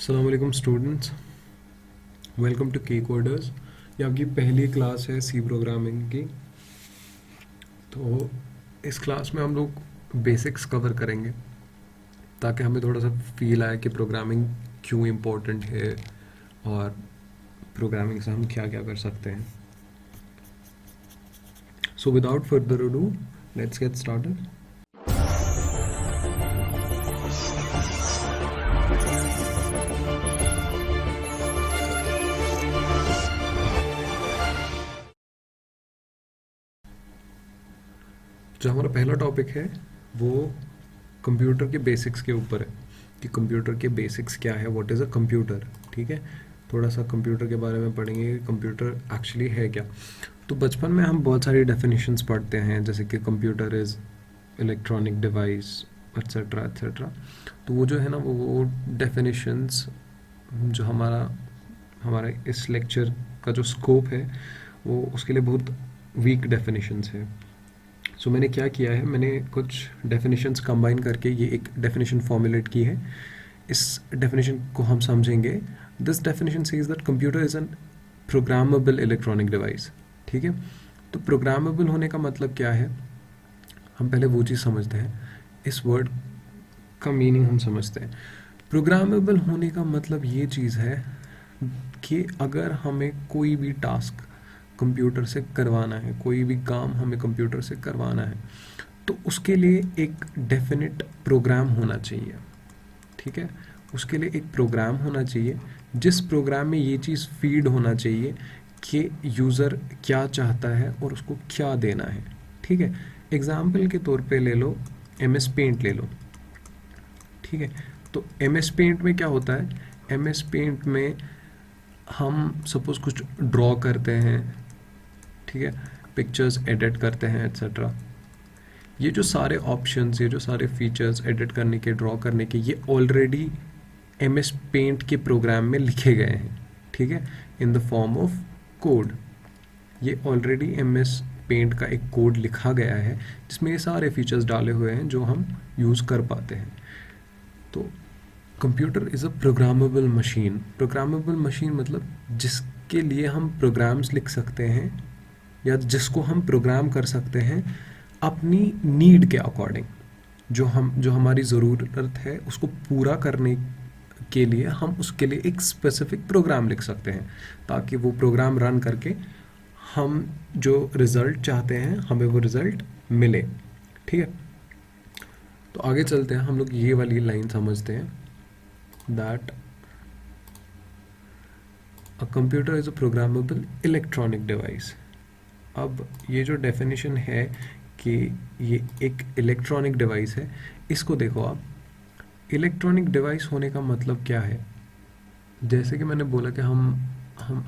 अस्सलाम वालेकुम students, welcome to के कोडर्स। ये आपकी पहली क्लास है सी प्रोग्रामिंग की। तो इस क्लास में हम लोग बेसिक्स कवर करेंगे ताकि हमें थोड़ा सा फील आए कि प्रोग्रामिंग क्यों इम्पोर्टेंट है और प्रोग्रामिंग से हम क्या क्या कर सकते हैं। So without further ado, let's get started. जो हमारा पहला टॉपिक है वो कंप्यूटर के बेसिक्स के ऊपर है कि कंप्यूटर के बेसिक्स क्या है, व्हाट इज़ अ कंप्यूटर। ठीक है, थोड़ा सा कंप्यूटर के बारे में पढ़ेंगे कि कंप्यूटर एक्चुअली है क्या। तो बचपन में हम बहुत सारी डेफिनेशंस पढ़ते हैं, जैसे कि computer is electronic device etcetera etcetera. तो वो जो है ना, वो डेफिनेशंस जो हमारा हमारे इस लेक्चर का जो स्कोप है वो उसके लिए बहुत वीक डेफिनेशंस है। सो मैंने क्या किया है, मैंने कुछ डेफिनेशंस कंबाइन करके ये एक डेफिनेशन फॉर्मुलेट की है। इस डेफिनेशन को हम समझेंगे। This definition says that computer is an programmable electronic device. ठीक है, तो प्रोग्रामेबल होने का मतलब क्या है, हम पहले वो चीज़ समझते हैं। इस वर्ड का मीनिंग हम समझते हैं। प्रोग्रामेबल होने का मतलब ये चीज़ है कि अगर हमें कोई भी टास्क कंप्यूटर से करवाना है, कोई भी काम हमें कंप्यूटर से करवाना है, तो उसके लिए एक डेफिनेट प्रोग्राम होना चाहिए। ठीक है, उसके लिए एक प्रोग्राम होना चाहिए जिस प्रोग्राम में ये चीज़ फीड होना चाहिए कि यूज़र क्या चाहता है और उसको क्या देना है। ठीक है, एग्जाम्पल के तौर पे ले लो, एम एस पेंट ले लो। ठीक है, तो एम एस पेंट में क्या होता है, एम एस पेंट में हम सपोज कुछ ड्रॉ करते हैं, ठीक है, पिक्चर्स एडिट करते हैं एक्सेट्रा। ये जो सारे ऑप्शंस, ये जो सारे फीचर्स एडिट करने के, ड्रॉ करने के, ये ऑलरेडी एम एस पेंट के प्रोग्राम में लिखे गए हैं। ठीक है, in the form of code. ये ऑलरेडी एम एस पेंट का एक कोड लिखा गया है जिसमें ये सारे फीचर्स डाले हुए हैं जो हम यूज़ कर पाते हैं। तो computer is a programmable machine. Programmable machine मतलब जिसके लिए हम प्रोग्राम्स लिख सकते हैं या जिसको हम प्रोग्राम कर सकते हैं अपनी नीड के अकॉर्डिंग। जो हमारी ज़रूरत है उसको पूरा करने के लिए हम उसके लिए एक स्पेसिफिक प्रोग्राम लिख सकते हैं ताकि वो प्रोग्राम रन करके हम जो रिज़ल्ट चाहते हैं हमें वो रिज़ल्ट मिले। ठीक है, तो आगे चलते हैं, हम लोग ये वाली लाइन समझते हैं, that a computer is a programmable electronic device. अब ये जो डेफिनेशन है कि ये एक इलेक्ट्रॉनिक डिवाइस है, इसको देखो आप। इलेक्ट्रॉनिक डिवाइस होने का मतलब क्या है, जैसे कि मैंने बोला कि हम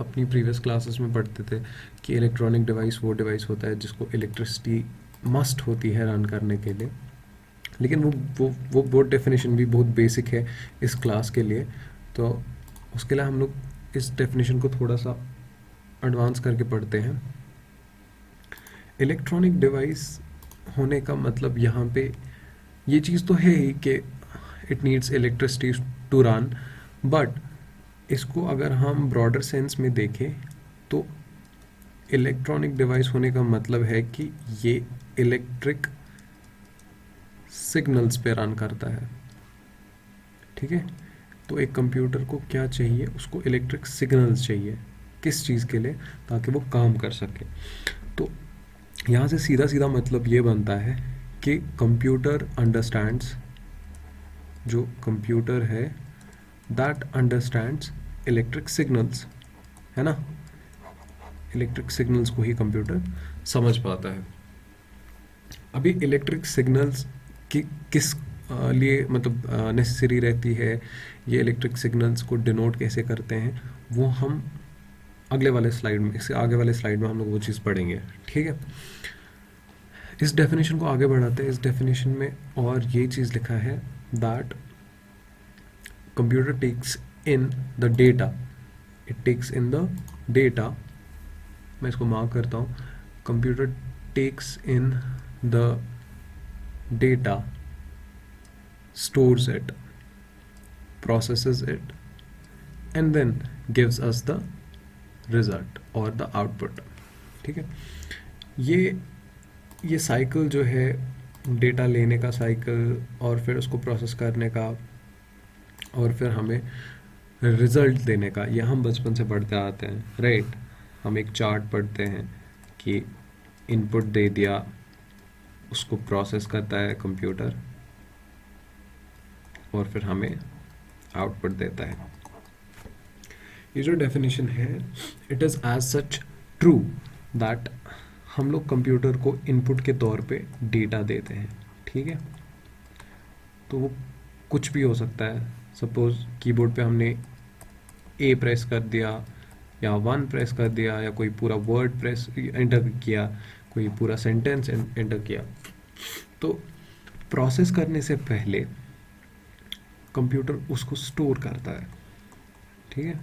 अपनी प्रीवियस क्लासेस में पढ़ते थे कि इलेक्ट्रॉनिक डिवाइस वो डिवाइस होता है जिसको इलेक्ट्रिसिटी मस्ट होती है रन करने के लिए। लेकिन वो डेफिनेशन भी बहुत बेसिक है इस क्लास के लिए, तो उसके लिए हम लोग इस डेफिनेशन को थोड़ा सा एडवांस करके पढ़ते हैं। इलेक्ट्रॉनिक डिवाइस होने का मतलब यहाँ पे ये चीज़ तो है ही कि it needs electricity to run, but इसको अगर हम ब्रॉडर सेंस में देखें तो इलेक्ट्रॉनिक डिवाइस होने का मतलब है कि ये इलेक्ट्रिक सिग्नल्स पे रन करता है। ठीक है, तो एक कंप्यूटर को क्या चाहिए, उसको इलेक्ट्रिक सिग्नल्स चाहिए। किस चीज़ के लिए, ताकि वो काम कर सके। तो यहाँ से सीधा सीधा मतलब ये बनता है कि कंप्यूटर अंडरस्टैंड्स, जो कंप्यूटर है दैट अंडरस्टैंड्स इलेक्ट्रिक सिग्नल्स, है ना। इलेक्ट्रिक सिग्नल्स को ही कंप्यूटर समझ पाता है। अभी इलेक्ट्रिक सिग्नल्स की किस लिए मतलब नेसेसरी रहती है, ये इलेक्ट्रिक सिग्नल्स को डिनोट कैसे करते हैं, वो हम अगले वाले स्लाइड में, इससे आगे वाले स्लाइड में हम लोग वो चीज़ पढ़ेंगे। ठीक है, इस डेफिनेशन को आगे बढ़ाते हैं। इस डेफिनेशन में और ये चीज़ लिखा है that computer takes in the data, it takes in the data, मैं इसको मार्क करता हूँ, computer takes in the data, stores it, processes it and then gives us the result और द आउटपुट। ठीक है, ये साइकिल जो है, डेटा लेने का साइकिल और फिर उसको प्रोसेस करने का और फिर हमें रिजल्ट देने का, ये हम बचपन से पढ़ते आते हैं, राइट। हम एक चार्ट पढ़ते हैं कि इनपुट दे दिया, उसको प्रोसेस करता है कंप्यूटर और फिर हमें आउटपुट देता है। ये जो डेफिनेशन है, it is as such true that हम लोग कंप्यूटर को इनपुट के तौर पे डेटा देते हैं। ठीक है, तो वो कुछ भी हो सकता है। सपोज कीबोर्ड पे हमने ए प्रेस कर दिया या 1 प्रेस कर दिया या कोई पूरा वर्ड प्रेस एंटर किया, कोई पूरा सेंटेंस एंटर किया। तो प्रोसेस करने से पहले कंप्यूटर उसको स्टोर करता है। ठीक है,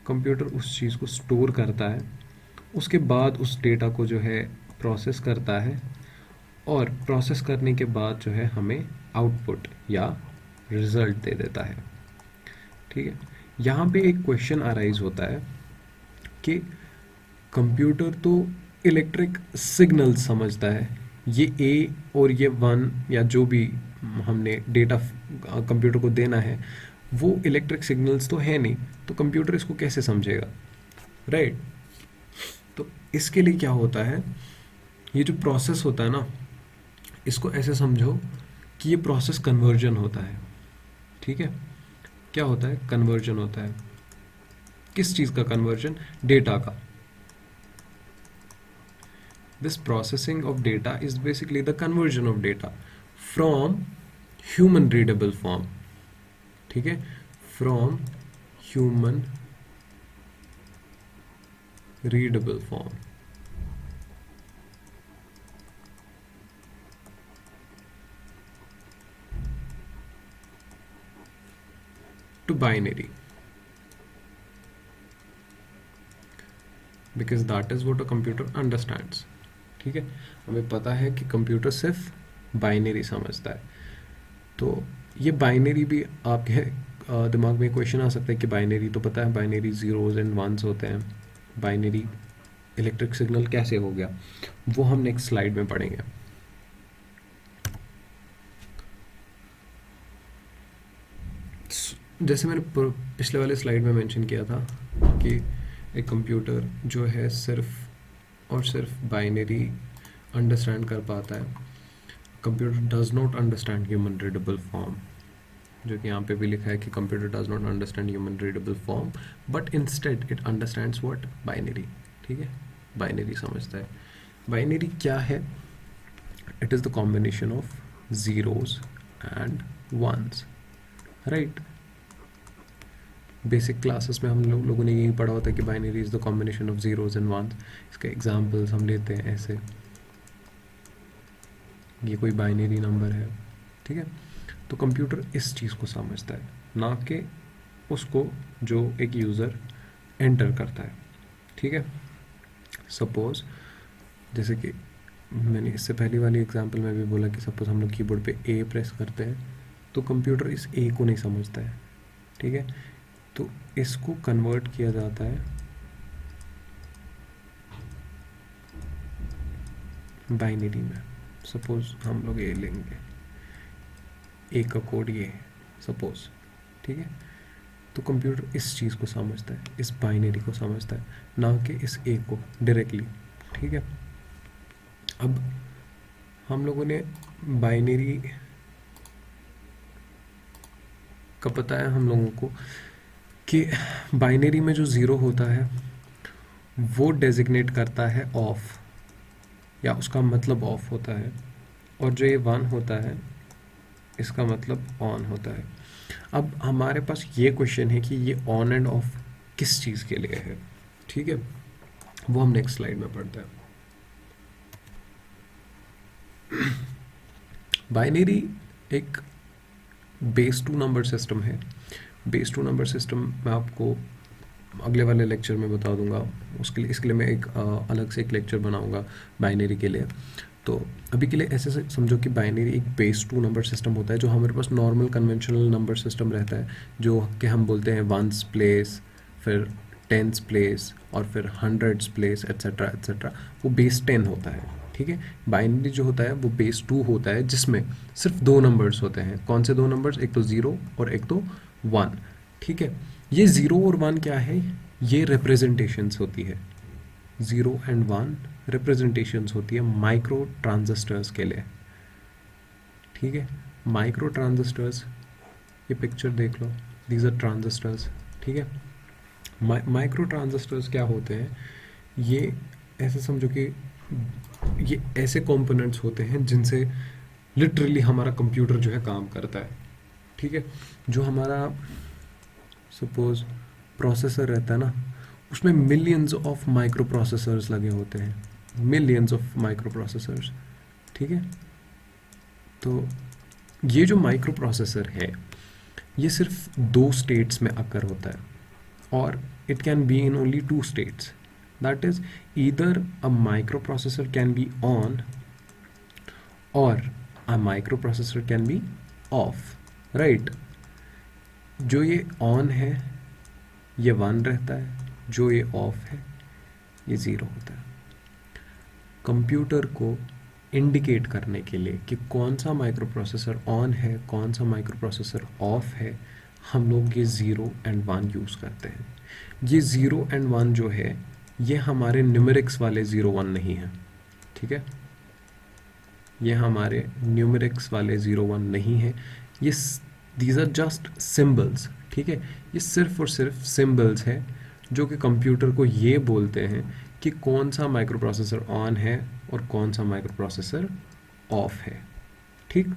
कंप्यूटर उस चीज़ को स्टोर करता है, उसके बाद उस डेटा को जो है प्रोसेस करता है और प्रोसेस करने के बाद जो है हमें आउटपुट या रिजल्ट दे देता है। ठीक है, यहाँ पे एक क्वेश्चन अराइज होता है कि कंप्यूटर तो इलेक्ट्रिक सिग्नल समझता है, ये ए और ये 1 या जो भी हमने डेटा कंप्यूटर को देना है वो इलेक्ट्रिक सिग्नल्स तो है नहीं, तो कंप्यूटर इसको कैसे समझेगा, राइट। तो इसके लिए क्या होता है, ये जो प्रोसेस होता है ना, इसको ऐसे समझो कि ये प्रोसेस कन्वर्जन होता है। ठीक है, क्या होता है, कन्वर्जन होता है। किस चीज़ का कन्वर्जन, डेटा का। This processing of data is basically the conversion of data from human readable form. ठीक है, from human readable form to binary, because that is what a computer understands. ठीक है, हमें पता है कि कंप्यूटर सिर्फ बाइनरी समझता है। तो ये बाइनरी भी आपके दिमाग में क्वेश्चन आ सकता है कि बाइनरी तो पता है, बाइनरी जीरोज एंड वंस होते हैं, बाइनरी इलेक्ट्रिक सिग्नल कैसे हो गया, वो हम नेक्स्ट स्लाइड में पढ़ेंगे। जैसे मैंने पिछले वाले स्लाइड में मेंशन किया था कि एक कंप्यूटर जो है सिर्फ और सिर्फ बाइनरी अंडरस्टैंड कर पाता है। Computer does not understand human readable form, जो कि यहाँ पे भी लिखा है कि computer does not understand human readable form but instead it understands what, binary. ठीक है, बाइनरी समझता है। बाइनरी क्या है, it is the combination of zeros and ones, right. Basic classes में हम लोगों ने यही पढ़ा होता है कि binary is the combination of zeros and ones. इसके एग्जांपल्स हम लेते हैं ऐसे, ये कोई बाइनरी नंबर है। ठीक है, तो कंप्यूटर इस चीज़ को समझता है, ना कि उसको जो एक यूज़र एंटर करता है। ठीक है, सपोज जैसे कि मैंने इससे पहली वाली एग्जांपल में भी बोला कि सपोज हम लोग कीबोर्ड पे ए प्रेस करते हैं, तो कंप्यूटर इस ए को नहीं समझता है। ठीक है, तो इसको कन्वर्ट किया जाता है बाइनरी में। सपोज हम लोग ए लेंगे, ए का कोड ये है सपोज। ठीक है, तो कंप्यूटर इस चीज़ को समझता है, इस बाइनरी को समझता है, ना कि इस ए को डायरेक्टली। ठीक है, अब हम लोगों ने बाइनरी का पता है हम लोगों को कि बाइनरी में जो ज़ीरो होता है वो डेजिग्नेट करता है ऑफ, या उसका मतलब ऑफ होता है, और जो ये 1 होता है इसका मतलब ऑन होता है। अब हमारे पास ये क्वेश्चन है कि ये ऑन एंड ऑफ किस चीज़ के लिए है। ठीक है, वो हम नेक्स्ट स्लाइड में पढ़ते हैं। बाइनरी एक बेस 2 नंबर सिस्टम है। बेस 2 नंबर सिस्टम मैं आपको अगले वाले लेक्चर में बता दूंगा, उसके लिए इसके लिए मैं एक अलग से एक लेक्चर बनाऊंगा बाइनरी के लिए। तो अभी के लिए ऐसे से समझो कि बाइनरी एक बेस 2 नंबर सिस्टम होता है जो हमारे पास नॉर्मल कन्वेंशनल नंबर सिस्टम रहता है, जो कि हम बोलते हैं वंस प्लेस, फिर टेंस प्लेस और फिर हंड्रेड्स प्लेस एट्सेट्रा एट्सेट्रा। वो बेस 10 होता है, ठीक है। बाइनरी जो होता है वो बेस 2 होता है, जिसमें सिर्फ 2 नंबर्स होते हैं। कौन से 2 नंबर्स? एक तो 0 और एक तो 1, ठीक है। ये 0 और 1 क्या है? ये रिप्रेजेंटेशंस होती है। 0 एंड 1 रिप्रेजेंटेशंस होती है माइक्रो ट्रांजिस्टर्स के लिए, ठीक है। माइक्रो ट्रांजिस्टर्स, ये पिक्चर देख लो, दीज आर ट्रांजिस्टर्स, ठीक है। माइक्रो ट्रांजिस्टर्स क्या होते हैं? ये ऐसे समझो कि ये ऐसे कंपोनेंट्स होते हैं जिनसे लिटरली हमारा कंप्यूटर जो है काम करता है, ठीक है। जो हमारा सपोज प्रोसेसर रहता है ना, उसमें मिलियंस ऑफ माइक्रो प्रोसेसर्स लगे होते हैं, मिलियंस ऑफ माइक्रो प्रोसेसर्स, ठीक है। तो ये जो माइक्रो प्रोसेसर है, ये सिर्फ 2 स्टेट्स में अकर होता है, और it can be in only 2 states. That is, either a microprocessor can be on or a microprocessor can be off, right? जो ये on है ये 1 रहता है, जो ये off है ये 0 होता है। कंप्यूटर को इंडिकेट करने के लिए कि कौन सा माइक्रो प्रोसेसर ऑन है, कौन सा माइक्रो प्रोसेसर ऑफ है, हम लोग ये 0 एंड 1 यूज़ करते हैं। ये 0 एंड 1 जो है, ये हमारे न्यूमेरिक्स वाले 0 1 नहीं है, ठीक है। ये हमारे न्यूमेरिक्स वाले 0 1 नहीं है, ये दीज आर जस्ट सिंबल्स, ठीक है। ये सिर्फ और सिर्फ सिंबल्स है जो कि कंप्यूटर को ये बोलते हैं कि कौन सा माइक्रो प्रोसेसर ऑन है और कौन सा माइक्रो प्रोसेसर ऑफ है, ठीक।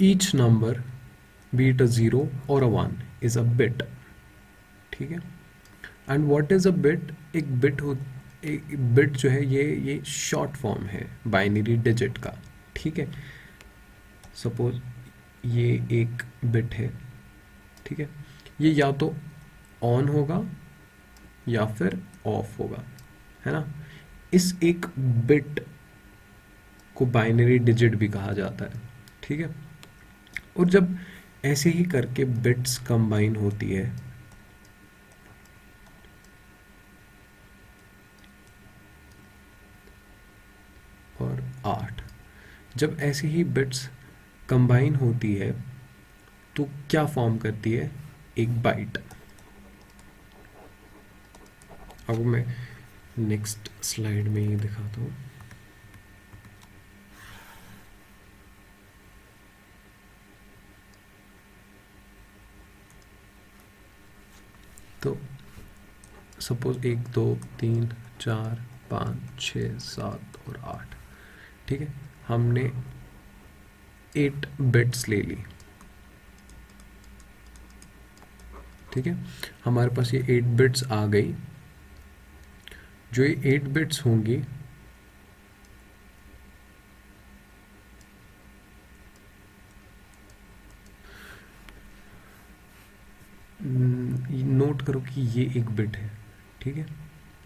Each number, B it a 0 और अ 1, इज अ बिट, ठीक है। And what is a bit? एक बिट जो है ये शॉर्ट फॉर्म है बाइनरी डिजिट का, ठीक है। सपोज ये एक बिट है, ठीक है। ये या तो ऑन होगा या फिर ऑफ होगा, है ना। इस एक बिट को बाइनरी डिजिट भी कहा जाता है, ठीक है। और जब ऐसे ही करके बिट्स कंबाइन होती है, और 8, जब ऐसे ही बिट्स कंबाइन होती है तो क्या फॉर्म करती है? एक बाइट। अब मैं नेक्स्ट स्लाइड में ये दिखाता हूँ। तो सपोज 1 2 3 4 5 6 7 और 8, ठीक है। हमने 8 बिट्स ले ली, ठीक है। हमारे पास ये 8 बिट्स आ गई। जो ये 8 बिट्स होंगी, नोट करो कि ये एक बिट है, ठीक है।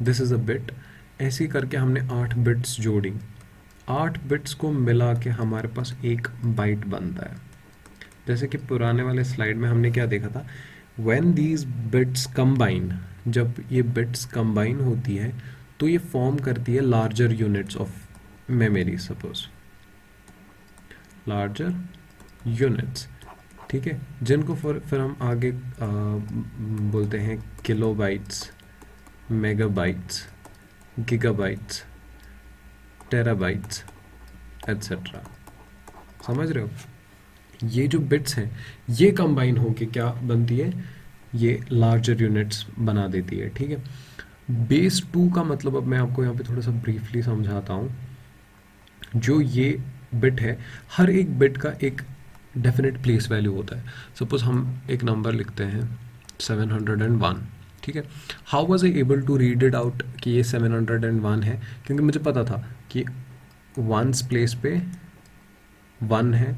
This is a bit. ऐसे करके हमने 8 बिट्स जोड़ी। 8 बिट्स को मिला के हमारे पास एक बाइट बनता है। जैसे कि पुराने वाले स्लाइड में हमने क्या देखा था, व्हेन दीज बिट्स कंबाइन, जब ये बिट्स कंबाइन होती है तो ये फॉर्म करती है larger units of memory, suppose larger units, ठीक है। जिनको फिर हम आगे बोलते हैं kilobytes, megabytes, gigabytes, terabytes etcetera. समझ रहे हो? ये जो बिट्स हैं ये कंबाइन होके क्या बनती है? ये लार्जर यूनिट्स बना देती है, ठीक है। बेस 2 का मतलब अब मैं आपको यहाँ पे थोड़ा सा ब्रीफली समझाता हूँ। जो ये बिट है, हर एक बिट का एक डेफिनेट प्लेस वैल्यू होता है। सपोज हम एक नंबर लिखते हैं 701, ठीक है। How was I able to read it out कि ये 701 है? क्योंकि मुझे पता था कि वंस प्लेस पे 1 है,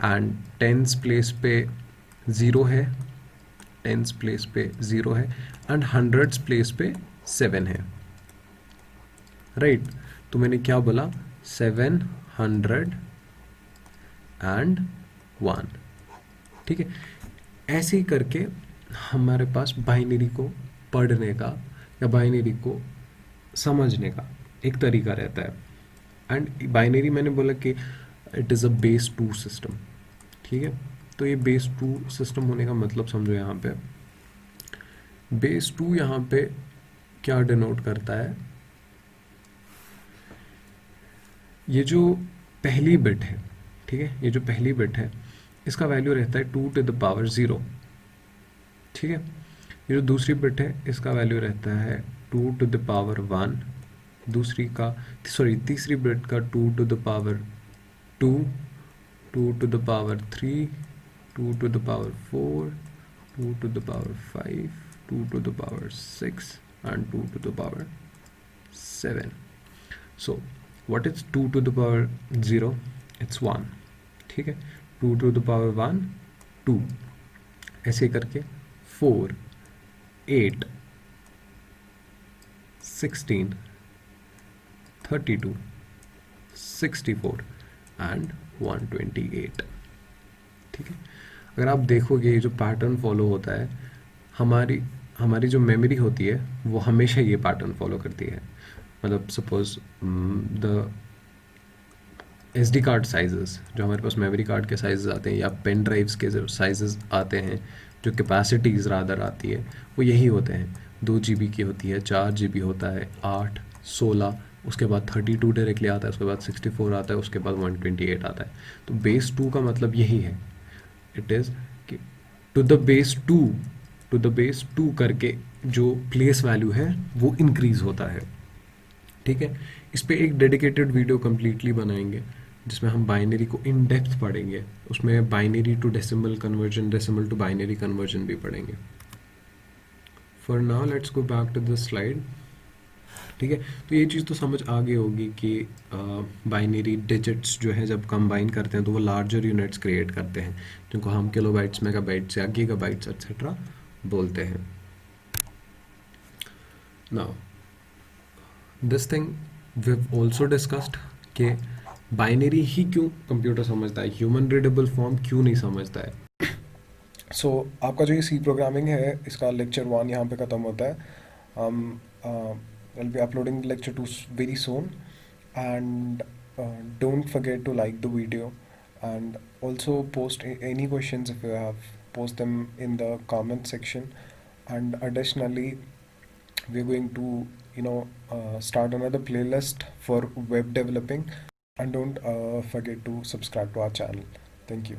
एंड टेंस प्लेस पे 0 है, टेंस प्लेस पे 0 है, एंड हंड्रेड्स प्लेस पे 7 है। राइट। तो मैंने क्या बोला, 701, ठीक है। ऐसे ही करके हमारे पास बाइनरी को पढ़ने का या बाइनरी को समझने का एक तरीका रहता है। एंड बाइनरी मैंने बोला कि it is a base 2 system, ठीक है। तो ये बेस 2 सिस्टम होने का मतलब समझो, यहाँ पे बेस 2 यहाँ पे क्या डिनोट करता है, ये जो पहली बिट है, ठीक है, ये जो पहली बिट है इसका वैल्यू रहता है 2 to the power 0, ठीक है। ये जो दूसरी बिट है इसका वैल्यू रहता है 2 to the power 1, दूसरी का सॉरी तीसरी बिट का 2 to the power 2, 2 to the power 3, 2 to the power 4, 2 to the power 5, 2 to the power 6 and 2 to the power 7. So what is 2 to the power 0? It's 1, ठीक है। 2 to the power 1 2, ऐसे करके 4, 8, 16, 32, 64 and 128, ठीक है। अगर आप देखोगे ये जो पैटर्न फॉलो होता है, हमारी हमारी जो मेमोरी होती है वो हमेशा ये पैटर्न फॉलो करती है। मतलब suppose the SD card sizes, जो हमारे पास मेमोरी कार्ड के साइजेस आते हैं या पेन ड्राइव्स के जो साइजेस आते हैं, जो कैपेसिटीज़ रादर आती है, वो यही होते हैं। 2 GB की होती है, 4 GB होता है, 8, 16, उसके बाद 32 डायरेक्टली आता है, उसके बाद 64 आता है, उसके बाद 128 आता है। तो बेस 2 का मतलब यही है, इट इज़ कि to the base 2, to the base 2 करके जो प्लेस वैल्यू है वो इंक्रीज़ होता है, ठीक है। इस पे एक डेडिकेटेड वीडियो कम्प्लीटली बनाएंगे जिसमें हम बाइनरी को इन डेप्थ पढ़ेंगे, उसमें binary to decimal conversion, decimal to binary conversion भी पढ़ेंगे। For now let's go back to the slide, ठीक है। तो ये चीज़ तो समझ आ गई होगी कि बाइनरी डिजिट्स जो है जब कंबाइन करते हैं तो वो लार्जर यूनिट्स क्रिएट करते हैं, जिनको हम किलोबाइट्स, मेगाबाइट्स या गीगाबाइट्स एक्सेट्रा बोलते हैं। Now this thing we also discussed कि बाइनरी ही क्यों कंप्यूटर समझता है, ह्यूमन रीडेबल फॉर्म क्यों नहीं समझता है। सो आपका जो ये सी प्रोग्रामिंग है इसका लेक्चर 1 यहाँ पे ख़त्म होता है. हम will be uploading lecture 2 very soon, and don't forget to like the video, and also post any questions if you have. Post them in the comment section, and additionally we're going to start another playlist for web developing, and don't forget to subscribe to our channel. Thank you.